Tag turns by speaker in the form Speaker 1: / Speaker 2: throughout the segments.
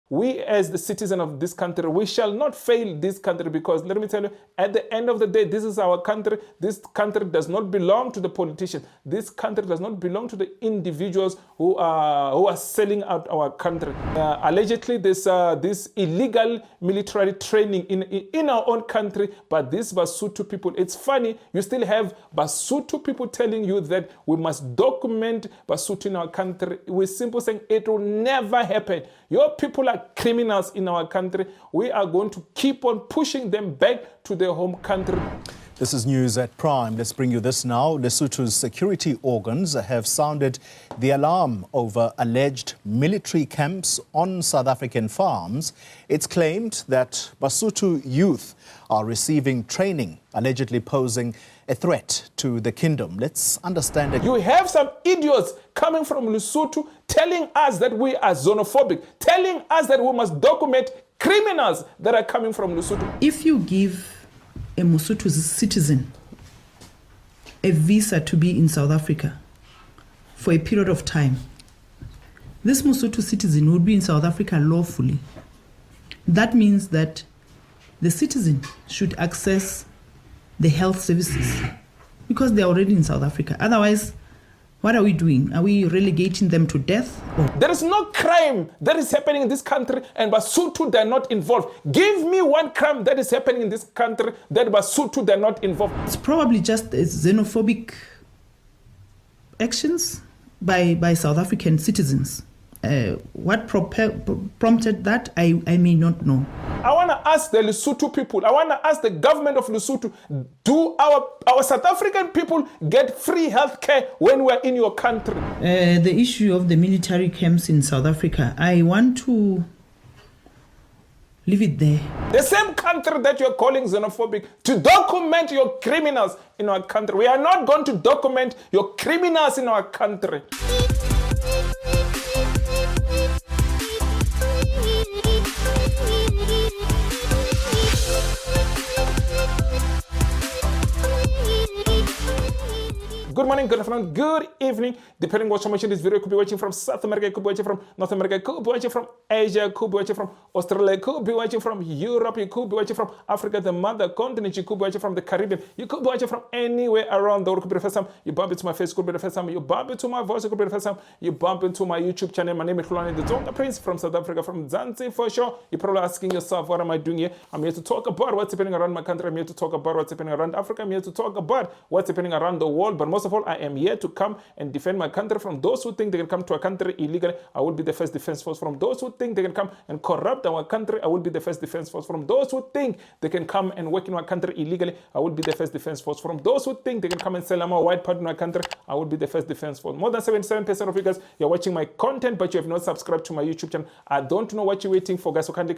Speaker 1: We as the citizen of this country, we shall not fail this country, because let me tell you, at the end of the day, this is our country. This country does not belong to the politicians. This country does not belong to the individuals who are selling out our country. Allegedly, this illegal military training in our own country, but these BaSotho people, it's funny, you still have BaSotho people telling you that we must document BaSotho in our country. We're simply saying it will never happen. Your people are criminals in our country. We are going to keep on pushing them back to their home country.
Speaker 2: This is news at Prime. Let's bring you this now. Lesotho's security organs have sounded the alarm over alleged military camps on South African farms. It's claimed that BaSotho youth are receiving training, allegedly posing a threat to the kingdom. Let's understand it.
Speaker 1: You have some idiots coming from Lesotho telling us that we are xenophobic, telling us that we must document criminals that are coming from Lesotho.
Speaker 3: If you give a Lesotho citizen a visa to be in South Africa for a period of time, this Lesotho citizen would be in South Africa lawfully. That means that the citizen should access the health services because they're already in South Africa. Otherwise, what are we doing? Are we relegating them to death?
Speaker 1: There is no crime that is happening in this country and BaSotho, they're not involved. Give me one crime that is happening in this country that BaSotho, they're not involved.
Speaker 3: It's probably just xenophobic actions by South African citizens. What prompted that, I may not know.
Speaker 1: I want to ask the Lesotho people, I want to ask the government of Lesotho, do our South African people get free health care when we're in your country?
Speaker 3: The issue of the military camps in South Africa, I want to leave it there.
Speaker 1: The same country that you're calling xenophobic, to document your criminals in our country. We are not going to document your criminals in our country. Good morning, good afternoon, good evening, depending on what you're watching this video. You could be watching from South America, you could be watching from North America, you could be watching from Asia, you could be watching from Australia, you could be watching from Europe, you could be watching from Africa, the mother continent, you could be watching from the Caribbean, you could be watching from anywhere around the world. It could be the first time you bump into my face, it could be the first time you bump into my voice, it could be the first time you bump into my YouTube channel. My name is Hlulani, the Tsonga Prince from South Africa, from Zanzibar for sure. You're probably asking yourself, what am I doing here? I'm here to talk about what's happening around my country. I'm here to talk about what's happening around Africa. I'm here to talk about what's happening around the world. But most of all, I am here to come and defend my country from those who think they can come to a country illegally. I will be the first defense force. From those who think they can come and corrupt our country, I will be the first defense force. From those who think they can come and work in our country illegally, I will be the first defense force. From those who think they can come and sell a white part in our country, I will be the first defense force. More than 77% of you guys, you're watching my content, but you have not subscribed to my YouTube channel. I don't know what you're waiting for, guys. So kindly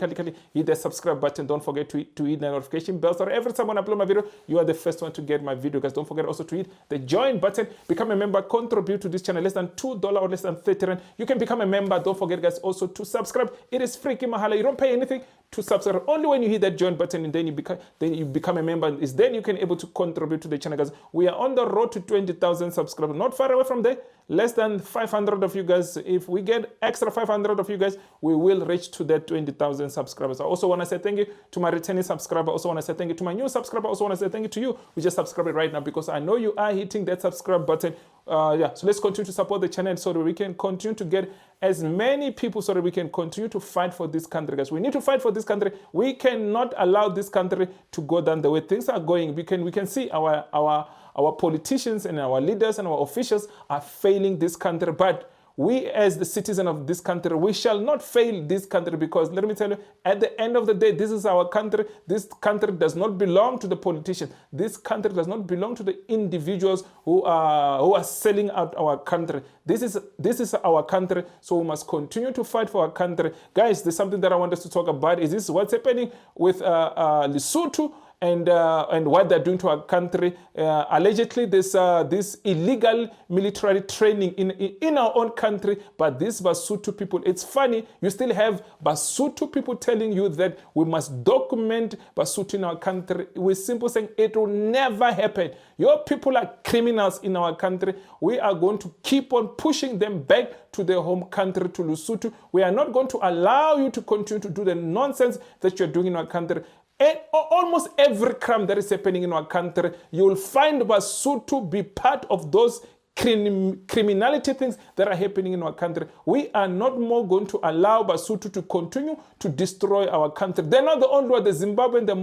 Speaker 1: hit the subscribe button. Don't forget to hit the notification bell, so every time I upload my video, you are the first one to get my video, guys. Don't forget also to hit the join button. Become a member, contribute to this channel, less than $2 or less than 30 rand. You can become a member. Don't forget, guys, also to subscribe. It is free, mahala. You don't pay anything to subscribe. Only when you hit that join button and then you become a member. Is then you can able to contribute to the channel, guys. We are on the road to 20,000 subscribers. Not far away from there. Less than 500 of you guys. If we get extra 500 of you guys, we will reach to that 20,000 subscribers. I also want to say thank you to my returning subscriber. I also want to say thank you to my new subscriber. I also want to say thank you to you who just subscribed right now, because I know you are hitting that subscribe button. So let's continue to support the channel so that we can continue to get as many people, so that we can continue to fight for this country, guys. We need to fight for this country. We cannot allow this country to go down the way things are going. We can see our politicians and our leaders and our officials are failing this country, but we as the citizen of this country, we shall not fail this country, because let me tell you, at the end of the day, this is our country. This country does not belong to the politicians. This country does not belong to the individuals who are selling out our country. This is our country, so we must continue to fight for our country. Guys, there's something that I want us to talk about. Is this what's happening with Lesotho and what they're doing to our country. Allegedly, there's this illegal military training in our own country, but these BaSotho people, it's funny, you still have BaSotho people telling you that we must document BaSotho in our country. We're simply saying it will never happen. Your people are criminals in our country. We are going to keep on pushing them back to their home country, to Lesotho. We are not going to allow you to continue to do the nonsense that you're doing in our country. And almost every crime that is happening in our country, you will find BaSotho be part of those criminality things that are happening in our country. We are not more going to allow BaSotho to continue to destroy our country. They're not the only one. The Zimbabwean, the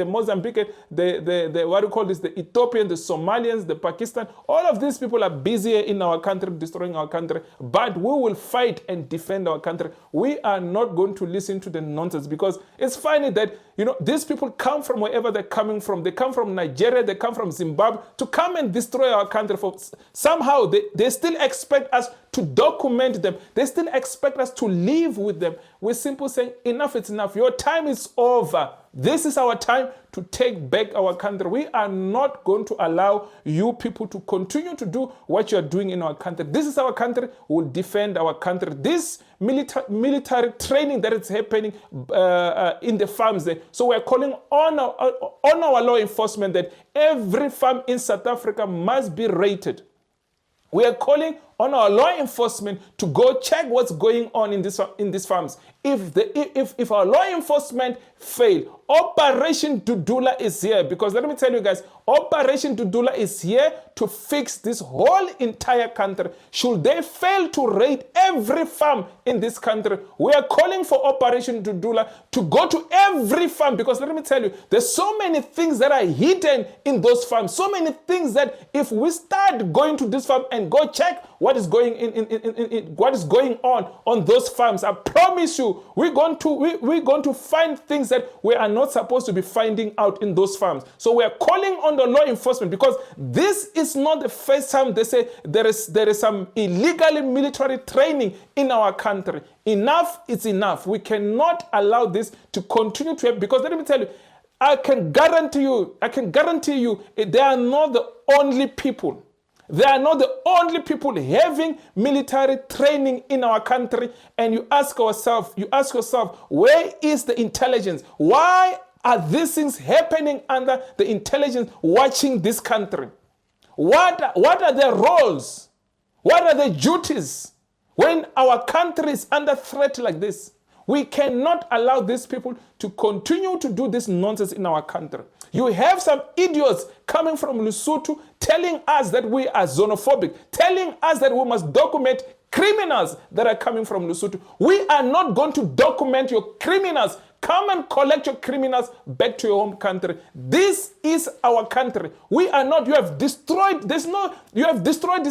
Speaker 1: Mozambican, the what do you call this, the Ethiopian, the Somalians, the Pakistan, all of these people are busy in our country, destroying our country. But we will fight and defend our country. We are not going to listen to the nonsense, because it's funny that, you know, these people come from wherever they're coming from. They come from Nigeria, they come from Zimbabwe to come and destroy our country. Somehow they still expect us to document them. They still expect us to live with them. We're simply saying, enough is enough. Your time is over. This is our time to take back our country. We are not going to allow you people to continue to do what you're doing in our country. This is our country. We'll defend our country. This military training that is happening in the farms there. So we're calling on our law enforcement that every farm in South Africa must be rated. We are calling on our law enforcement to go check what's going on in these farms. If our law enforcement fail, Operation Dudula is here, because let me tell you guys, Operation Dudula is here to fix this whole entire country. Should they fail to raid every farm in this country, we are calling for Operation Dudula to go to every farm, because let me tell you, there's so many things that are hidden in those farms, so many things that if we start going to this farm and go check what is going on those farms, I promise you, we're going to find things that we are not supposed to be finding out in those farms. So we are calling on the law enforcement, because this is not the first time they say there is some illegal military training in our country. Enough is enough. We cannot allow this to continue to happen, because let me tell you, I can guarantee you, they are not the only people. They are not the only people having military training in our country. And you ask yourself, where is the intelligence? Why are these things happening under the intelligence watching this country? What are their roles? What are their duties when our country is under threat like this? We cannot allow these people to continue to do this nonsense in our country. You have some idiots coming from Lesotho telling us that we are xenophobic, telling us that we must document criminals that are coming from Lesotho. We are not going to document your criminals. Come and collect your criminals back to your home country. This is our country. We are not, you have destroyed this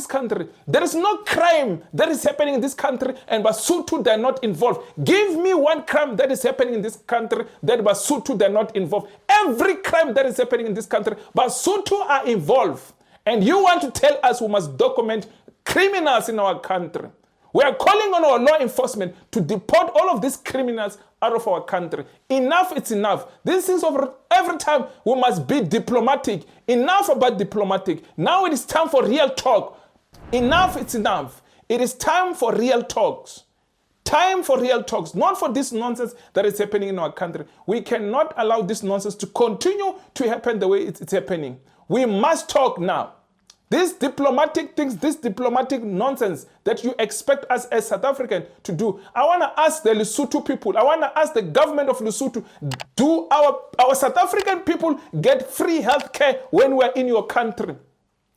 Speaker 1: country. There is no crime that is happening in this country and BaSotho, they're not involved. Give me one crime that is happening in this country that BaSotho, they're not involved. Every crime that is happening in this country, BaSotho are involved. And you want to tell us we must document criminals in our country. We are calling on our law enforcement to deport all of these criminals out of our country. Enough is enough. This is over. Every time we must be diplomatic. Enough about diplomatic. Now it is time for real talk. Enough is enough. It is time for real talks. Time for real talks, not for this nonsense that is happening in our country. We cannot allow this nonsense to continue to happen the way it's happening. We must talk now. These diplomatic things, this diplomatic nonsense that you expect us as South Africans to do. I want to ask the Lesotho people, I want to ask the government of Lesotho, do our South African people get free health care when we're in your country?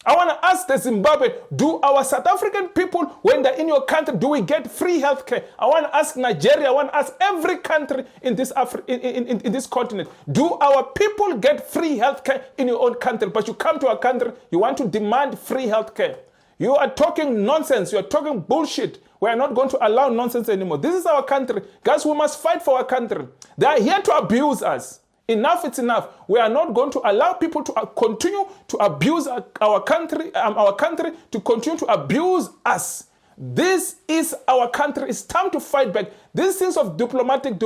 Speaker 1: I want to ask the Zimbabwe, do our South African people, when they're in your country, do we get free health care? I want to ask Nigeria, I want to ask every country in this in this continent, do our people get free health care in your own country? But you come to our country, you want to demand free health care. You are talking nonsense, you are talking bullshit. We are not going to allow nonsense anymore. This is our country. Guys, we must fight for our country. They are here to abuse us. Enough is enough. We are not going to allow people to continue to abuse our country, to continue to abuse us. This is our country. It's time to fight back. These things of diplomatic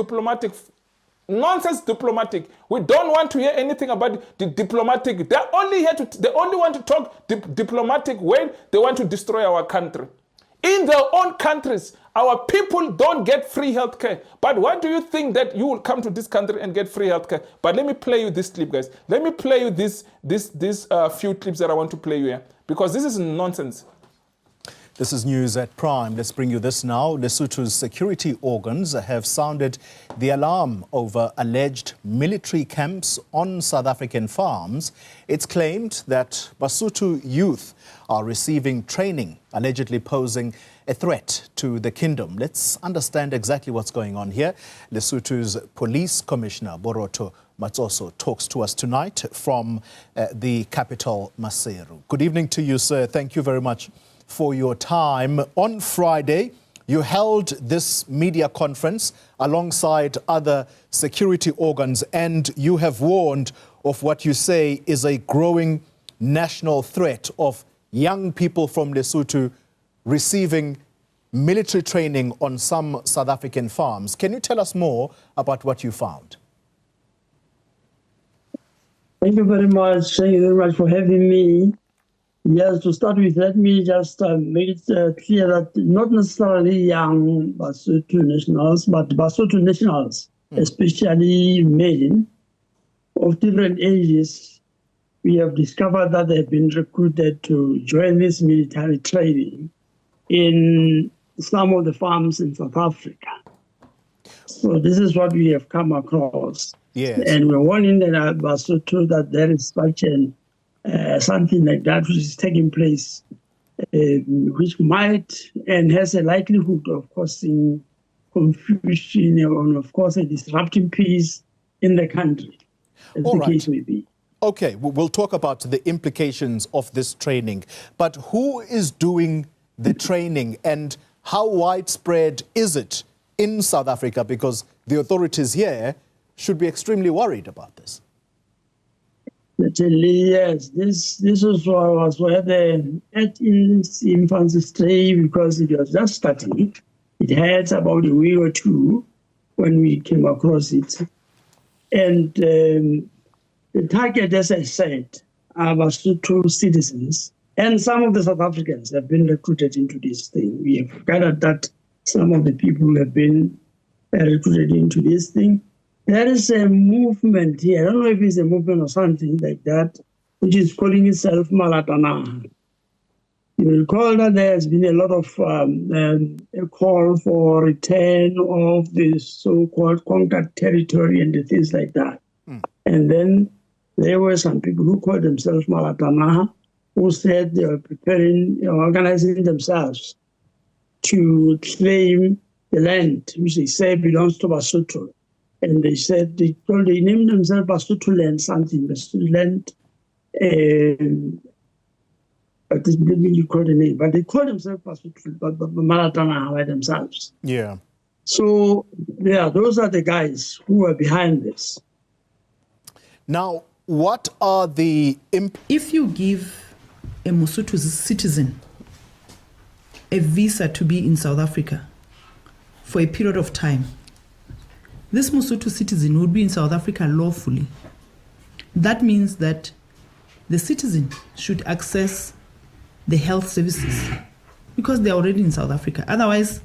Speaker 1: nonsense diplomatic. We don't want to hear anything about the diplomatic. They only want to talk diplomatic when they want to destroy our country. In their own countries, our people don't get free healthcare. But why do you think that you will come to this country and get free healthcare? But let me play you this clip, guys. Let me play you this few clips that I want to play you here, because this is nonsense.
Speaker 2: This is news at Prime. Let's bring you this now. Lesotho's security organs have sounded the alarm over alleged military camps on South African farms. It's claimed that BaSotho youth are receiving training, allegedly posing a threat to the kingdom. Let's understand exactly what's going on here. Lesotho's Police Commissioner, Borotho Matsoso, talks to us tonight from the capital, Maseru. Good evening to you, sir. Thank you very much for your time. On Friday, you held this media conference alongside other security organs, and you have warned of what you say is a growing national threat of young people from Lesotho receiving military training on some South African farms. Can you tell us more about what you found?
Speaker 4: Thank you very much. Thank you very much for having me. Yes, to start with, let me just make it clear that not necessarily young BaSotho nationals, but BaSotho nationals, especially men of different ages, we have discovered that they've been recruited to join this military training in some of the farms in South Africa. So this is what we have come across.
Speaker 2: Yes.
Speaker 4: And we're warning the BaSotho that there is such an something like that which is taking place, which might and has a likelihood of causing confusion and, of course, a disrupting peace in the country, as the case may be.
Speaker 2: Okay, we'll talk about the implications of this training. But who is doing the training and how widespread is it in South Africa? Because the authorities here should be extremely worried about this.
Speaker 4: Certainly, yes. This was where the 18 infancy stray, because it was just starting. It had about a week or two when we came across it. And the target, as I said, are BaSotho citizens. And some of the South Africans have been recruited into this thing. We have gathered that some of the people have been recruited into this thing. There is a movement here, I don't know if it's a movement or something like that, which is calling itself Malatana. You will recall that there has been a lot of a call for return of the so-called conquered territory and the things like that. And then there were some people who called themselves Malatana, who said they were preparing, organizing themselves to claim the land, which they say belongs to BaSotho. And they said, they named themselves BaSotho land something, BaSotho land, but this didn't you call the name, but they call themselves BaSotho, but Malatana by themselves.
Speaker 2: Yeah.
Speaker 4: So, yeah, those are the guys who are behind this.
Speaker 2: Now, what are the...
Speaker 3: If you give a Mosotho citizen a visa to be in South Africa for a period of time, this Mosotho citizen would be in South Africa lawfully. That means that the citizen should access the health services because they're already in South Africa. Otherwise,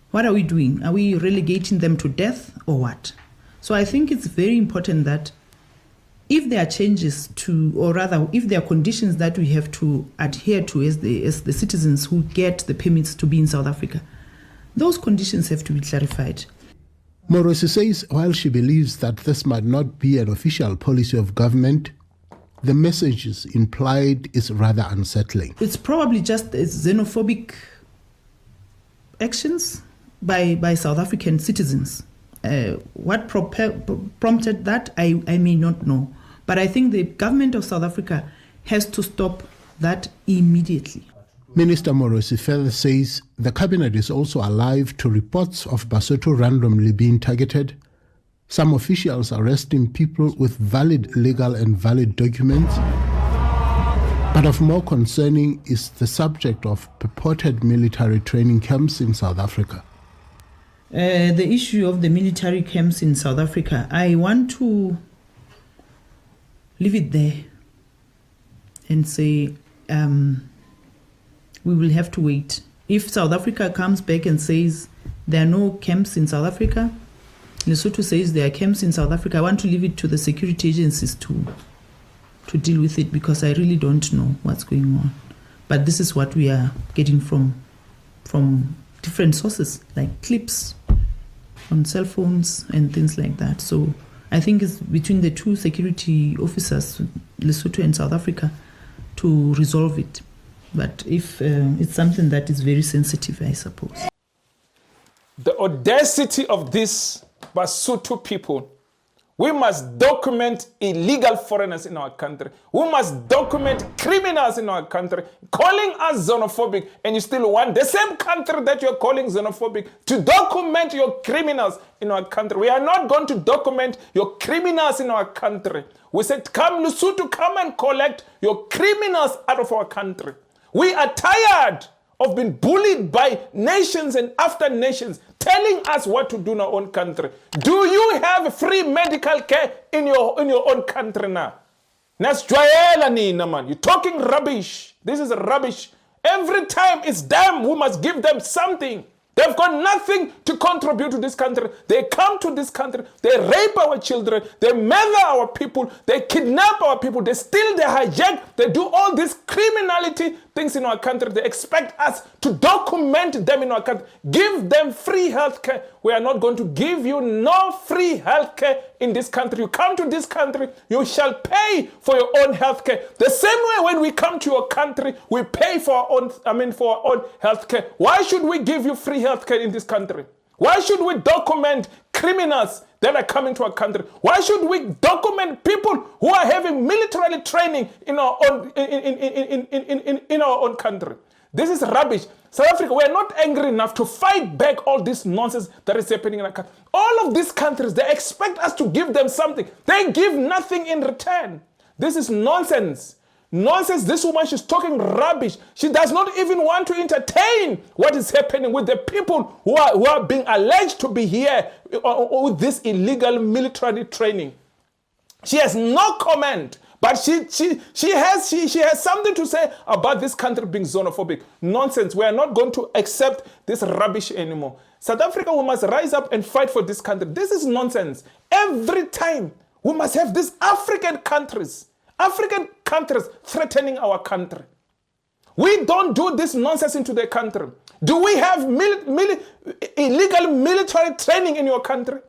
Speaker 3: what are we doing? Are we relegating them to death or what? So I think it's very important that if there are changes to, or rather, if there are conditions that we have to adhere to as the citizens who get the permits to be in South Africa, those conditions have to be clarified.
Speaker 5: Morosi says while she believes that this might not be an official policy of government, the messages implied is rather unsettling.
Speaker 3: It's probably just xenophobic actions by South African citizens. What prompted that, I may not know. But I think the government of South Africa has to stop that immediately.
Speaker 5: Minister Morosi further says the cabinet is also alive to reports of BaSotho randomly being targeted, some officials arresting people with valid legal and valid documents. But of more concerning is the subject of purported military training camps in South Africa.
Speaker 3: The issue of the military camps in South Africa, I want to leave it there and say we will have to wait. If South Africa comes back and says there are no camps in South Africa, Lesotho says there are camps in South Africa, I want to leave it to the security agencies to deal with it, because I really don't know what's going on. But this is what we are getting from different sources, like clips on cell phones and things like that. So I think it's between the two security officers, Lesotho and South Africa, to resolve it. But if it's something that is very sensitive, I suppose.
Speaker 1: The audacity of these BaSotho people. We must document illegal foreigners in our country. We must document criminals in our country, calling us xenophobic, and you still want the same country that you're calling xenophobic to document your criminals in our country. We are not going to document your criminals in our country. We said, come Lesotho, come and collect your criminals out of our country. We are tired of being bullied by nations and after nations telling us what to do in our own country. Do you have free medical care in your own country now? You're talking rubbish. This is rubbish. Every time it's them who must give them something. They've got nothing to contribute to this country. They come to this country, they rape our children, they murder our people, they kidnap our people, they steal, they hijack, they do all these criminality things in our country. They expect us to document them in our country, give them free healthcare. We are not going to give you no free healthcare in this country. You come to this country, you shall pay for your own healthcare. The same way when we come to your country, we pay for our own healthcare. Why should we give you free healthcare in this country? Why should we document criminals that are coming to our country? Why should we document people who are having military training in our own in our own country? This is rubbish. South Africa, we are not angry enough to fight back all this nonsense that is happening in our country. All of these countries, they expect us to give them something. They give nothing in return. This is nonsense. Nonsense. This woman, she's talking rubbish. She does not even want to entertain what is happening with the people who are being alleged to be here with this illegal military training. She has no comment, but she has something to say about this country being xenophobic. Nonsense. We are not going to accept this rubbish anymore. South Africa, we must rise up and fight for this country. This is nonsense. Every time we must have these African countries threatening our country. We don't do this nonsense into the country. Do we have illegal military training in your country?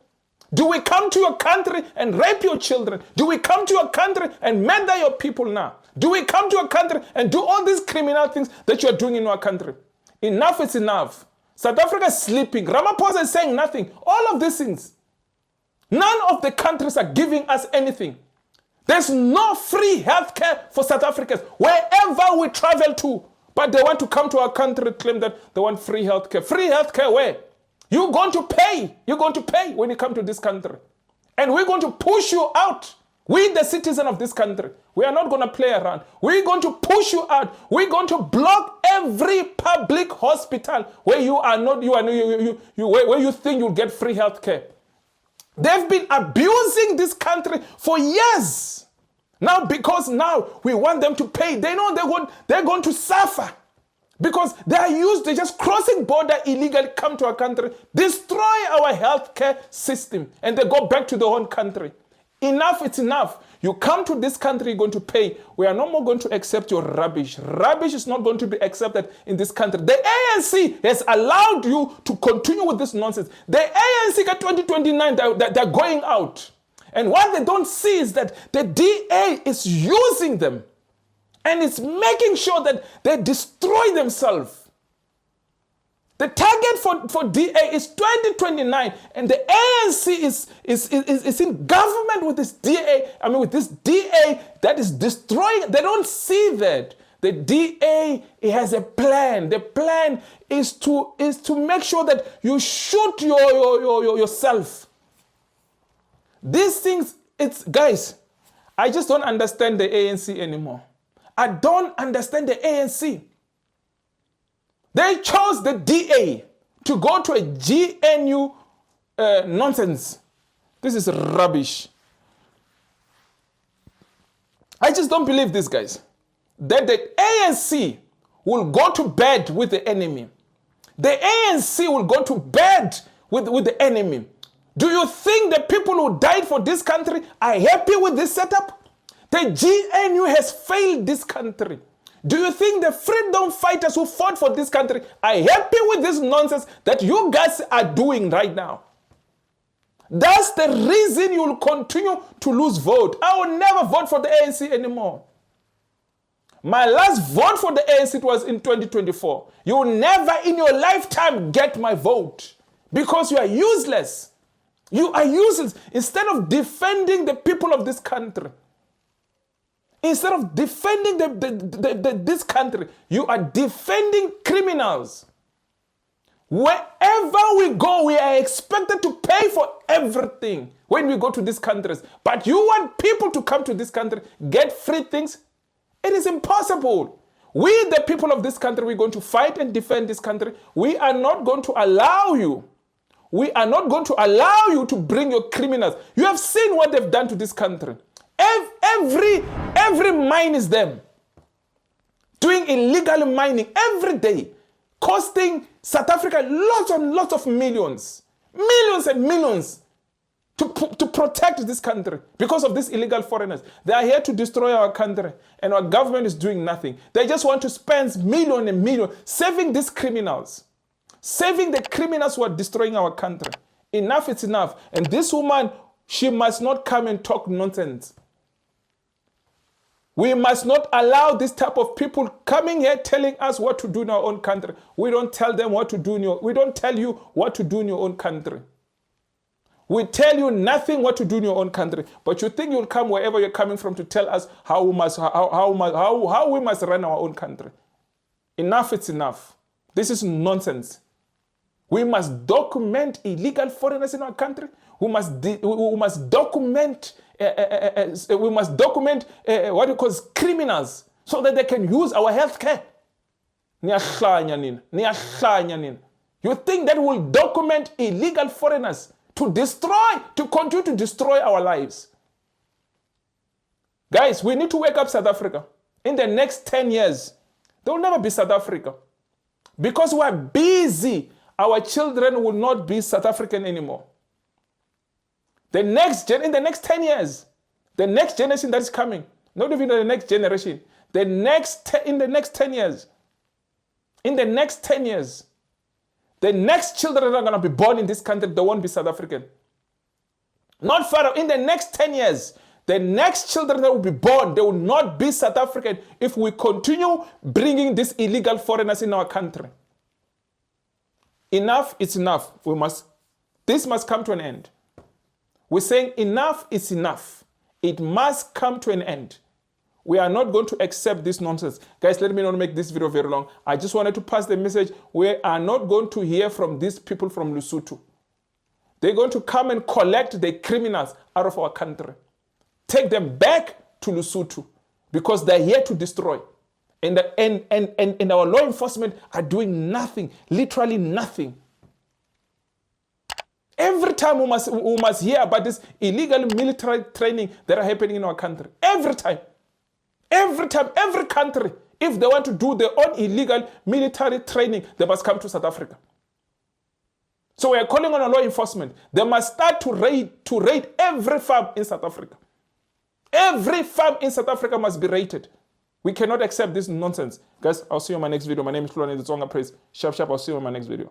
Speaker 1: Do we come to your country and rape your children? Do we come to your country and murder your people now? Do we come to your country and do all these criminal things that you're doing in our country? Enough is enough. South Africa is sleeping. Ramaphosa is saying nothing. All of these things. None of the countries are giving us anything. There's no free healthcare for South Africans wherever we travel to. But they want to come to our country and claim that they want free healthcare. Free healthcare where? You're going to pay. You're going to pay when you come to this country. And we're going to push you out. We, the citizen of this country, we are not going to play around. We're going to push you out. We're going to block every public hospital where where you think you'll get free healthcare. They've been abusing this country for years. Now, because now we want them to pay, they know they're going to suffer. Because they're just crossing border illegally, come to our country, destroy our healthcare system, and they go back to their own country. Enough, it's enough. You come to this country, you're going to pay. We are no more going to accept your rubbish. Rubbish is not going to be accepted in this country. The ANC has allowed you to continue with this nonsense. The ANC at 2029, they're going out. And what they don't see is that the DA is using them. And it's making sure that they destroy themselves. The target for DA is 2029, and the ANC is in government with this DA. With this DA that is destroying. They don't see that. The DA, it has a plan. The plan is to make sure that you shoot yourself. These things, guys, I just don't understand the ANC anymore. I don't understand the ANC. They chose the DA to go to a GNU nonsense. This is rubbish. I just don't believe this, guys. That the ANC will go to bed with the enemy. The ANC will go to bed with the enemy. Do you think the people who died for this country are happy with this setup? The GNU has failed this country. Do you think the freedom fighters who fought for this country are happy with this nonsense that you guys are doing right now? That's the reason you will continue to lose vote. I will never vote for the ANC anymore. My last vote for the ANC was in 2024. You will never in your lifetime get my vote because you are useless. You are useless. Instead of defending the people of this country, instead of defending this country, you are defending criminals. Wherever we go, we are expected to pay for everything when we go to these countries. But you want people to come to this country, get free things? It is impossible. We, the people of this country, we're going to fight and defend this country. We are not going to allow you. We are not going to allow you to bring your criminals. You have seen what they've done to this country. Every mine is them doing illegal mining every day, costing South Africa lots and lots of millions and millions to protect this country because of these illegal foreigners. They are here to destroy our country and our government is doing nothing. They just want to spend millions and millions saving these criminals, saving the criminals who are destroying our country. Enough is enough. And this woman, she must not come and talk nonsense. We must not allow this type of people coming here telling us what to do in our own country. We don't tell them what to do we don't tell you what to do in your own country. We tell you nothing what to do in your own country, but you think you'll come wherever you're coming from to tell us how we must run our own country. Enough is enough. This is nonsense. We must document illegal foreigners in our country. We must document what you call criminals so that they can use our health care. You think that will document illegal foreigners to continue to destroy our lives? Guys, we need to wake up South Africa. In the next 10 years, there will never be South Africa. Because we are busy, our children will not be South African anymore. In the next 10 years, the next generation that is coming, not even the next generation, in the next 10 years, the next children that are going to be born in this country, they won't be South African. Not far off, in the next 10 years, the next children that will be born, they will not be South African if we continue bringing these illegal foreigners in our country. Enough is enough. This must come to an end. We're saying enough is enough. It must come to an end. We are not going to accept this nonsense. Guys, let me not make this video very long. I just wanted to pass the message. We are not going to hear from these people from Lesotho. They're going to come and collect the criminals out of our country. Take them back to Lesotho because they're here to destroy. And our law enforcement are doing nothing, literally nothing. Every time we must hear about this illegal military training that are happening in our country. Every time, every country, if they want to do their own illegal military training, they must come to South Africa. So we are calling on our law enforcement. They must start to raid every farm in South Africa. Every farm in South Africa must be raided. We cannot accept this nonsense. Guys, I'll see you in my next video. My name is Hlulani, the Tsonga Praise. Sharp, I'll see you in my next video.